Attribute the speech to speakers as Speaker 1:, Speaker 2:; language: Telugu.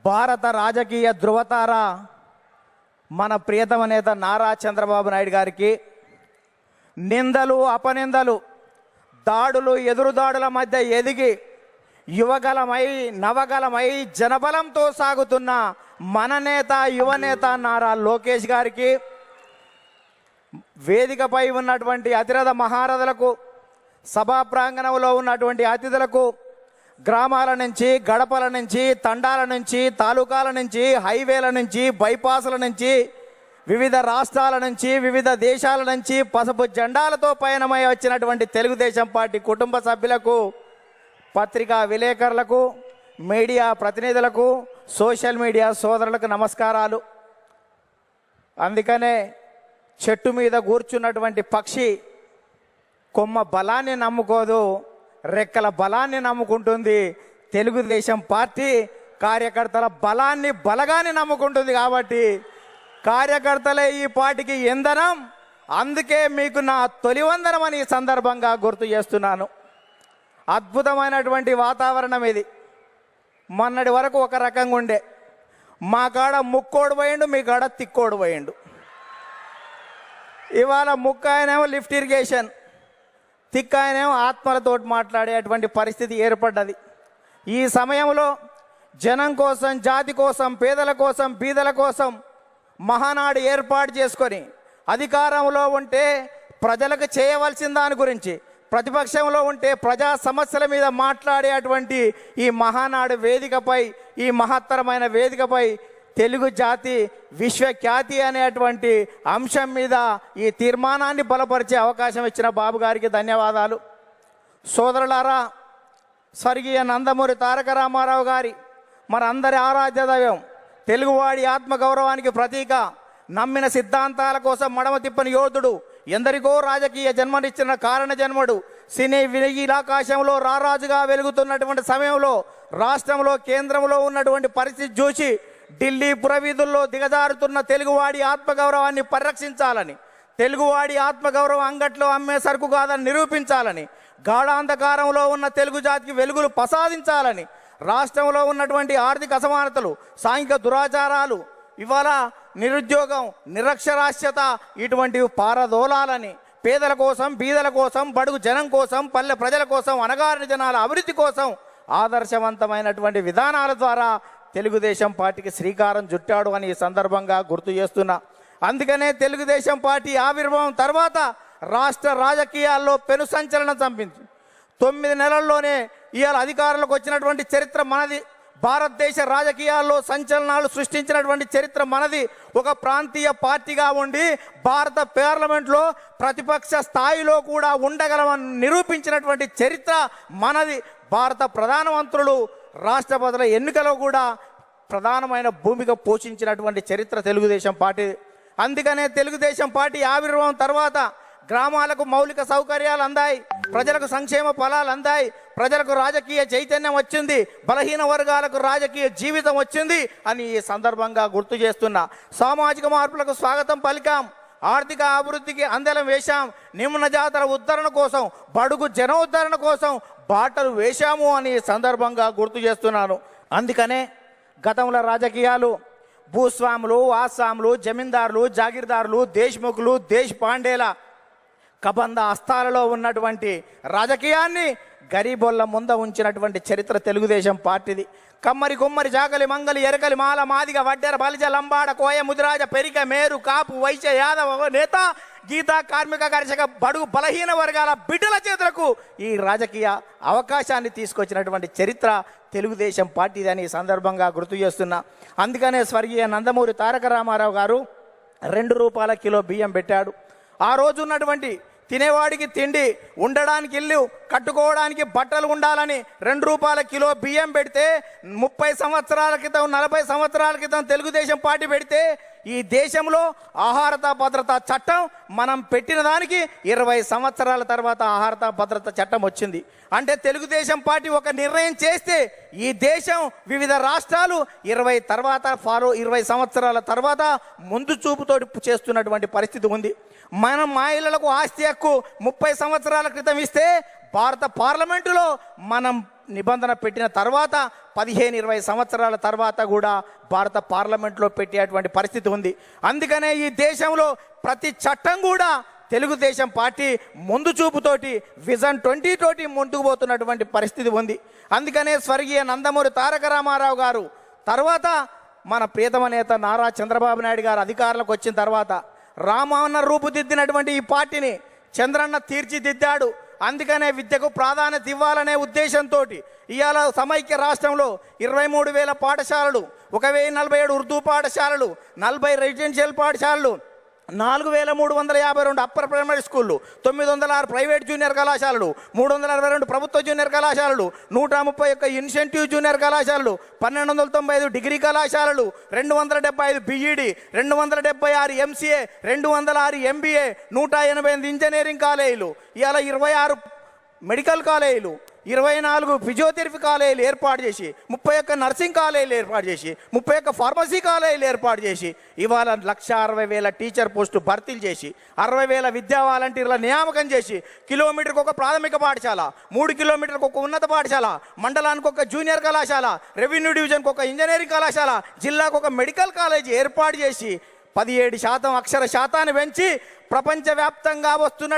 Speaker 1: భారత రాజకీయ ధృవతార మన ప్రియతమ నేత నారా చంద్రబాబు నాయుడు గారికి నిందలు అపనిందలు దాడులు ఎదురుదాడుల మధ్య ఎదిగి యువగలమై నవగలమై జనబలంతో సాగుతున్న మన నేత యువనేత నారా లోకేష్ గారికి వేదికపై ఉన్నటువంటి అతిరథ మహారథులకు సభా ప్రాంగణంలో ఉన్నటువంటి అతిథులకు గ్రామాల నుంచి గడపల నుంచి తండాల నుంచి తాలూకాల నుంచి హైవేల నుంచి బైపాసుల నుంచి వివిధ రాష్ట్రాల నుంచి వివిధ దేశాల నుంచి పసుపు జెండాలతో పయనమై వచ్చినటువంటి తెలుగుదేశం పార్టీ కుటుంబ సభ్యులకు పత్రికా విలేకరులకు మీడియా ప్రతినిధులకు సోషల్ మీడియా సోదరులకు నమస్కారాలు. అందుకనే చెట్టు మీద కూర్చున్నటువంటి పక్షి కొమ్మ బలాన్ని నమ్ముకోదు, రెక్కల బలాన్ని నమ్ముకుంటుంది. తెలుగుదేశం పార్టీ కార్యకర్తల బలగాన్ని నమ్ముకుంటుంది. కాబట్టి కార్యకర్తలే ఈ పార్టీకి ఇంధనం. అందుకే మీకు నా తొలి వందనం అని ఈ సందర్భంగా గుర్తు చేస్తున్నాను. అద్భుతమైనటువంటి వాతావరణం ఇది. మొన్నటి వరకు ఒక రకంగా ఉండే, మా కాడ ముక్కోడు పోయిండు, మీ కాడ తిక్కోడు పోయిండు. ఇవాళ ముక్క ఆయనేమో లిఫ్ట్ ఇరిగేషన్, తిక్క ఆయనేమో ఆత్మలతోటి మాట్లాడేటువంటి పరిస్థితి ఏర్పడ్డది. ఈ సమయంలో జనం కోసం, జాతి కోసం, పేదల కోసం, బీదల కోసం మహానాడు ఏర్పాటు చేసుకొని అధికారంలో ఉంటే ప్రజలకు చేయవలసిన దాని గురించి, ప్రతిపక్షంలో ఉంటే ప్రజా సమస్యల మీద మాట్లాడేటువంటి ఈ మహానాడు వేదికపై, ఈ మహత్తరమైన వేదికపై తెలుగు జాతి విశ్వఖ్యాతి అనేటువంటి అంశం మీద ఈ తీర్మానాన్ని బలపరిచే అవకాశం ఇచ్చిన బాబు గారికి ధన్యవాదాలు. సోదరులారా, స్వర్గీయ నందమూరి తారక రామారావు గారి మనందరి ఆరాధ్య దైవం, తెలుగువాడి ఆత్మగౌరవానికి ప్రతీక, నమ్మిన సిద్ధాంతాల కోసం మడమ తిప్పని యోధుడు, ఎందరికో రాజకీయ జన్మనిచ్చిన కారణ జన్మడు, సినీ వినీలాకాశంలో రారాజుగా వెలుగుతున్నటువంటి సమయంలో రాష్ట్రంలో కేంద్రంలో ఉన్నటువంటి పరిస్థితి చూసి ఢిల్లీ పురవీధుల్లో దిగజారుతున్న తెలుగువాడి ఆత్మగౌరవాన్ని పరిరక్షించాలని, తెలుగువాడి ఆత్మగౌరవం అంగట్లో అమ్మే సరుకు కాదని నిరూపించాలని, గాఢాంధకారంలో ఉన్న తెలుగు జాతికి వెలుగులు ప్రసాదించాలని, రాష్ట్రంలో ఉన్నటువంటి ఆర్థిక అసమానతలు, సాంఘిక దురాచారాలు, ఇవాళ నిరుద్యోగం, నిరక్షరాస్యత ఇటువంటివి పారదోలాలని, పేదల కోసం, బీదల కోసం, బడుగు జనం కోసం, పల్లె ప్రజల కోసం, అణగారిన జనాల అభివృద్ధి కోసం ఆదర్శవంతమైనటువంటి విధానాల ద్వారా తెలుగుదేశం పార్టీకి శ్రీకారం చుట్టాడు అని ఈ సందర్భంగా గుర్తు చేస్తున్నా. అందుకనే తెలుగుదేశం పార్టీ ఆవిర్భావం తర్వాత రాష్ట్ర రాజకీయాల్లో పెను సంచలనం చంపింది. 9 నెలల్లోనే ఇవాళ అధికారంలోకి వచ్చినటువంటి చరిత్ర మనది. భారతదేశ రాజకీయాల్లో సంచలనాలు సృష్టించినటువంటి చరిత్ర మనది. ఒక ప్రాంతీయ పార్టీగా ఉండి భారత పార్లమెంట్లో ప్రతిపక్ష స్థాయిలో కూడా ఉండగలమని నిరూపించినటువంటి చరిత్ర మనది. భారత ప్రధానమంత్రులు, రాష్ట్రపతుల ఎన్నికలో కూడా ప్రధానమైన భూమిక పోషించినటువంటి చరిత్ర తెలుగుదేశం పార్టీ. అందుకనే తెలుగుదేశం పార్టీ ఆవిర్భావం తర్వాత గ్రామాలకు మౌలిక సౌకర్యాలు అందాయి, ప్రజలకు సంక్షేమ ఫలాలు అందాయి, ప్రజలకు రాజకీయ చైతన్యం వచ్చింది, బలహీన వర్గాలకు రాజకీయ జీవితం వచ్చింది అని ఈ సందర్భంగా గుర్తు చేస్తున్నా. సామాజిక మార్పులకు స్వాగతం పలికాం, ఆర్థిక అభివృద్ధికి అందలం వేశాం, నిమ్న జాతర ఉద్ధరణ కోసం, బడుగు జన ఉద్ధరణ కోసం బాటలు వేశాము అని సందర్భంగా గుర్తు చేస్తున్నాను. అందుకనే గతంలో రాజకీయాలు భూస్వాములు, ఆసాములు, జమీందారులు, జాగీర్దారులు, దేశ్ముఖులు, దేశపాండేల కబంధ హస్తాలలో ఉన్నటువంటి రాజకీయాన్ని గరీబోళ్ళ ముంద ఉంచినటువంటి చరిత్ర తెలుగుదేశం పార్టీది. కమ్మరి, కుమ్మరి, జాగలి, మంగలి, ఎరకలి, మాల, మాదిగ, వడ్డెర, బలిజ, లంబాడ, కోయ, ముదిరాజ, పెరిక, మేరు, కాపు, వైశ్య, యాదవ నేత, గీత, కార్మిక, కర్షక, బడుగు బలహీన వర్గాల బిడ్డల చేతులకు ఈ రాజకీయ అవకాశాన్ని తీసుకొచ్చినటువంటి చరిత్ర తెలుగుదేశం పార్టీది అని సందర్భంగా గుర్తు చేస్తున్నా. అందుకనే స్వర్గీయ నందమూరి తారక రామారావు గారు 2 రూపాయల కిలో బియ్యం పెట్టాడు. ఆ రోజు ఉన్నటువంటి తినేవాడికి తిండి, ఉండడానికి ఇల్లు, కట్టుకోవడానికి బట్టలు ఉండాలని 2 రూపాయల కిలో బియ్యం పెడితే 30 సంవత్సరాల క్రితం, 40 సంవత్సరాల క్రితం తెలుగుదేశం పార్టీ పెడితే ఈ దేశంలో ఆహారత భద్రత చట్టం మనం పెట్టిన దానికి 20 సంవత్సరాల తర్వాత ఆహారత భద్రత చట్టం వచ్చింది. అంటే తెలుగుదేశం పార్టీ ఒక నిర్ణయం చేస్తే ఈ దేశం వివిధ రాష్ట్రాలు 20 సంవత్సరాల తర్వాత ముందు చూపుతో చేస్తున్నటువంటి పరిస్థితి ఉంది. మనం మహిళలకు ఆస్తి హక్కు 30 సంవత్సరాల క్రితం ఇస్తే భారత పార్లమెంటులో మనం నిబంధన పెట్టిన తర్వాత 15-20 సంవత్సరాల తర్వాత కూడా భారత పార్లమెంట్లో పెట్టేటువంటి పరిస్థితి ఉంది. అందుకనే ఈ దేశంలో ప్రతి చట్టం కూడా తెలుగుదేశం పార్టీ ముందు చూపుతోటి విజన్ 20 తోటి ముందుకు పోతున్నటువంటి పరిస్థితి ఉంది. అందుకనే స్వర్గీయ నందమూరి తారక రామారావు గారు తర్వాత మన ప్రియతమ నేత నారా చంద్రబాబు నాయుడు గారు అధికారంలోకి వచ్చిన తర్వాత రామన్న రూపుదిద్దినటువంటి ఈ పార్టీని చంద్రన్న తీర్చిదిద్దాడు. అందుకనే విద్యకు ప్రాధాన్యత ఇవ్వాలనే ఉద్దేశంతో ఇవాళ సమైక్య రాష్ట్రంలో 23,000 పాఠశాలలు, 1,047 ఉర్దూ పాఠశాలలు, 40 రెసిడెన్షియల్ పాఠశాలలు, 4,352 అప్పర్ ప్రైమరీ స్కూళ్ళు, 906 ప్రైవేట్ జూనియర్ కళాశాలలు, 362 ప్రభుత్వ జూనియర్ కళాశాలలు, 131 ఇన్సెంటివ్ జూనియర్ కళాశాలలు, 1,295 డిగ్రీ కళాశాలలు, 275 బీఈడి, 276 ఎంసీఏ, 206 ఎంబీఏ, 188 ఇంజనీరింగ్ కాలేజీలు, ఇవాళ 26 మెడికల్ కాలేజీలు, 24 ఫిజియోథెరపీ కాలేజీలు ఏర్పాటు చేసి, 31 నర్సింగ్ కాలేజీలు ఏర్పాటు చేసి, 31 ఫార్మసీ కాలేజీలు ఏర్పాటు చేసి ఇవాళ 1,60,000 టీచర్ పోస్టు భర్తీలు చేసి, 60,000 విద్యా వాలంటీర్ల నియామకం చేసి, కిలోమీటర్కి ఒక ప్రాథమిక పాఠశాల, 3 కిలోమీటర్లకు ఒక ఉన్నత పాఠశాల, మండలానికి ఒక జూనియర్ కళాశాల, రెవెన్యూ డివిజన్కి ఒక ఇంజనీరింగ్ కళాశాల, జిల్లాకు ఒక మెడికల్ కాలేజీ ఏర్పాటు చేసి 17% అక్షర శాతాన్ని పెంచి ప్రపంచవ్యాప్తంగా వస్తున్న